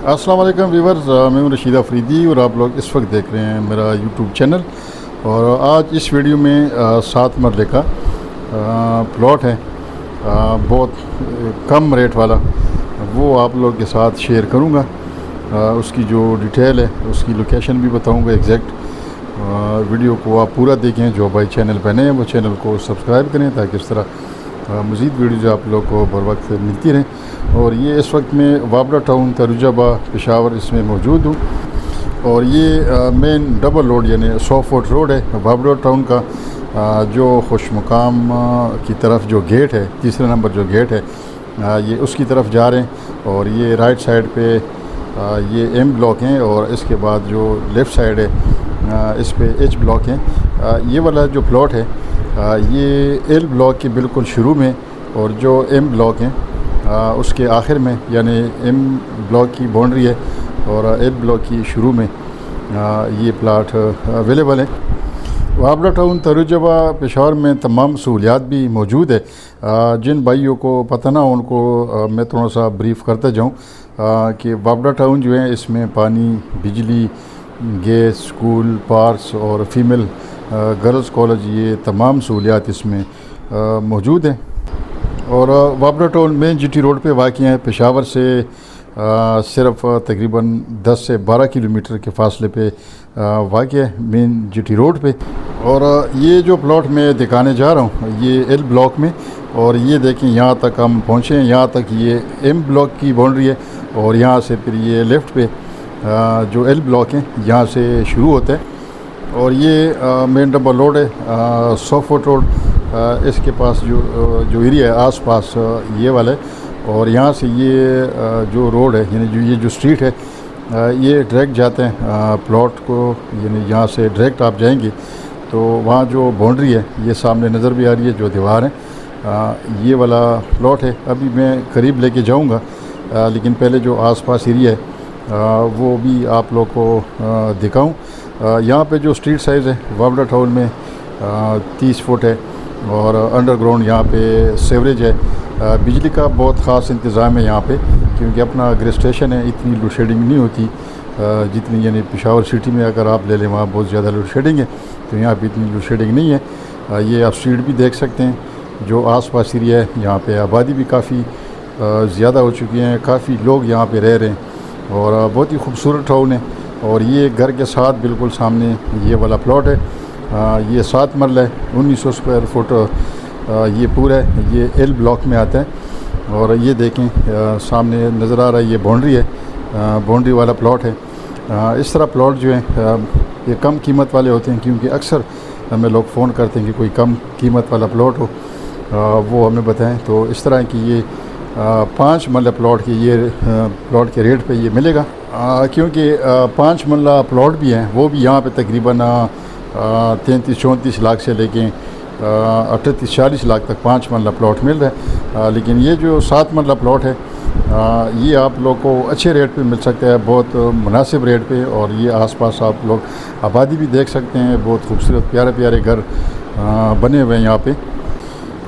अस्सलाम वालेकुम व्यूवर्स, मैं हूं रशीद अफरीदी और आप लोग इस वक्त देख रहे हैं मेरा यूट्यूब चैनल। और आज इस वीडियो में 7 मरले का प्लॉट है, बहुत कम रेट वाला, वो आप लोग के साथ शेयर करूंगा। उसकी जो डिटेल है, उसकी लोकेशन भी बताऊंगा एग्जैक्ट। वीडियो को आप पूरा देखें। जो भाई चैनल पर नए हैं वो चैनल को सब्सक्राइब करें ताकि इस तरह मज़ीद वीडियो आप लोग को बर वक्त मिलती रहें। और ये इस वक्त मैं वाबड़ा टाउन तरुजाबा पेशावर इसमें मौजूद हूँ। और ये मेन डबल रोड यानी 100 फुट रोड है वाबड़ा टाउन का। जो खुश मुकाम की तरफ जो गेट है, तीसरे नंबर जो गेट है, ये उसकी तरफ जा रहे हैं। और ये राइट साइड पे ये एम ब्लॉक हैं और इसके बाद जो लेफ़्ट साइड है इस पे एच ब्लॉक हैं। ये वाला जो प्लॉट है ये एल ब्लॉक के बिल्कुल शुरू में, और जो एम ब्लॉक हैं उसके आखिर में, यानी एम ब्लॉक की बाउंड्री है और एल ब्लॉक की शुरू में ये प्लाट अवेलेबल है। वाबड़ा टाउन तरुजाबा पेशावर में तमाम सहूलियात भी मौजूद है। जिन भाइयों को पता ना उनको मैं थोड़ा सा ब्रीफ़ करता जाऊँ कि वाबड़ा टाउन जो है इसमें पानी, बिजली, गैस, स्कूल, पार्क्स और फीमेल गर्ल्स कॉलेज, ये तमाम सहूलियात इसमें मौजूद हैं। और वाबड़ा टाउन मेन जीटी रोड पे वाक़ है। पेशावर से सिर्फ तकरीबन 10 से 12 किलोमीटर के फासले पे वाक़ है मेन जीटी रोड पे। और ये जो प्लॉट मैं दिखाने जा रहा हूँ ये एल ब्लॉक में, और ये देखें यहाँ तक हम पहुँचे हैं। यहाँ तक ये एम ब्लॉक की बाउंड्री है और यहाँ से फिर ये लेफ़्ट पे जो एल ब्लॉक है यहाँ से शुरू होता है। और ये मेन डबल रोड है 100 फुट रोड। इसके पास जो एरिया है आस पास ये वाला है। और यहाँ से ये जो रोड है यानी ये जो स्ट्रीट है ये डायरेक्ट जाते हैं प्लॉट को, यानी यहाँ से डायरेक्ट आप जाएंगे तो वहाँ जो बाउंड्री है ये सामने नज़र भी आ रही है, जो दीवार है ये वाला प्लॉट है। अभी मैं करीब लेके जाऊँगा, लेकिन पहले जो आसपास एरिया है वो भी आप लोग को दिखाऊँ। यहाँ पे जो स्ट्रीट साइज़ है वाबड़ा टाउन में 30 फुट है और अंडरग्राउंड यहाँ पे सेवरेज है। बिजली का बहुत ख़ास इंतज़ाम है यहाँ पे, क्योंकि अपना अग्र स्टेशन है, इतनी लोड शेडिंग नहीं होती जितनी यानी पेशावर सिटी में अगर आप ले लें वहाँ बहुत ज़्यादा लोड शेडिंग है, तो यहाँ पे इतनी लोड शेडिंग नहीं है। ये आप स्ट्रीट भी देख सकते हैं। जो आस पास एरिया है यहाँ पे आबादी भी काफ़ी ज़्यादा हो चुकी हैं, काफ़ी लोग यहाँ पे रह रहे हैं और बहुत ही खूबसूरत टाउन है। और ये घर के साथ बिल्कुल सामने ये वाला प्लॉट है। ये 7 मरला है, 1900 स्क्वायर फुट ये पूरा है। ये एल ब्लॉक में आता है। और ये देखें सामने नज़र आ रहा है ये बाउंड्री है, बाउंड्री वाला प्लॉट है। इस तरह प्लॉट जो है ये कम कीमत वाले होते हैं, क्योंकि अक्सर हमें लोग फ़ोन करते हैं कि कोई कम कीमत वाला प्लॉट हो वो हमें बताएं। तो इस तरह की ये 5 मरला प्लॉट की ये प्लॉट के रेट पे ये मिलेगा, क्योंकि 5 मरला प्लॉट भी हैं वो भी यहाँ पे तकरीबन 33-34 लाख से लेके 38-40 लाख तक 5 मरला प्लॉट मिल रहा है। लेकिन ये जो 7 मरला प्लॉट है ये आप लोग को अच्छे रेट पे मिल सकता है, बहुत मुनासिब रेट पे। और ये आसपास आप लोग आबादी भी देख सकते हैं, बहुत खूबसूरत प्यारे प्यारे घर बने हुए हैं यहाँ पे।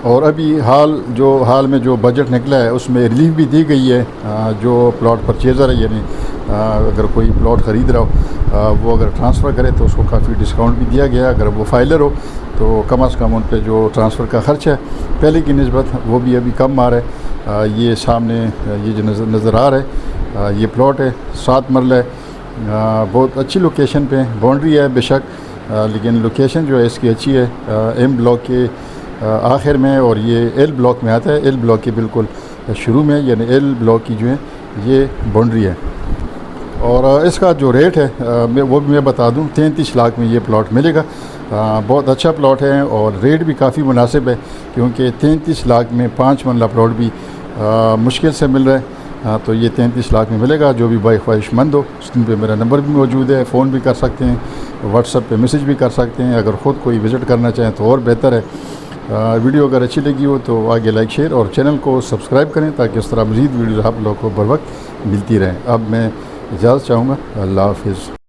और अभी हाल में जो बजट निकला है उसमें रिलीफ भी दी गई है। जो प्लॉट परचेज़र है यानी अगर कोई प्लॉट ख़रीद रहा हो वो अगर ट्रांसफ़र करे तो उसको काफ़ी डिस्काउंट भी दिया गया है। अगर वो फाइलर हो तो कम से कम उन पे जो ट्रांसफ़र का ख़र्च है पहले की निस्बत वो भी अभी कम आ रहा है। ये सामने ये जो नज़र आ रहा है ये प्लॉट है, 7 मरला है, बहुत अच्छी लोकेशन पे बाउंड्री है बेशक, लेकिन लोकेशन जो है इसकी अच्छी है। एम ब्लॉक के आखिर में और ये एल ब्लॉक में आता है, एल ब्लॉक के बिल्कुल शुरू में, यानी एल ब्लॉक की जो है ये बाउंड्री है। और इसका जो रेट है वो भी मैं बता दूं, 33 लाख में ये प्लॉट मिलेगा। बहुत अच्छा प्लॉट है और रेट भी काफ़ी मुनासिब है, क्योंकि 33 लाख में 5 मरला प्लॉट भी मुश्किल से मिल रहा है। तो ये 33 लाख में मिलेगा। जो भी भाई ख्वाहिशमंद हो, स्क्रीन पे मेरा नंबर भी मौजूद है, फ़ोन भी कर सकते हैं, व्हाट्सएप पे मैसेज भी कर सकते हैं। अगर ख़ुद कोई विज़िट करना चाहें तो और बेहतर है। वीडियो अगर अच्छी लगी हो तो आगे लाइक, शेयर और चैनल को सब्सक्राइब करें ताकि इस तरह मज़ीद वीडियो आप लोगों को बर वक्त मिलती रहें। अब मैं इजाज़त चाहूँगा। अल्लाह हाफ़िज़।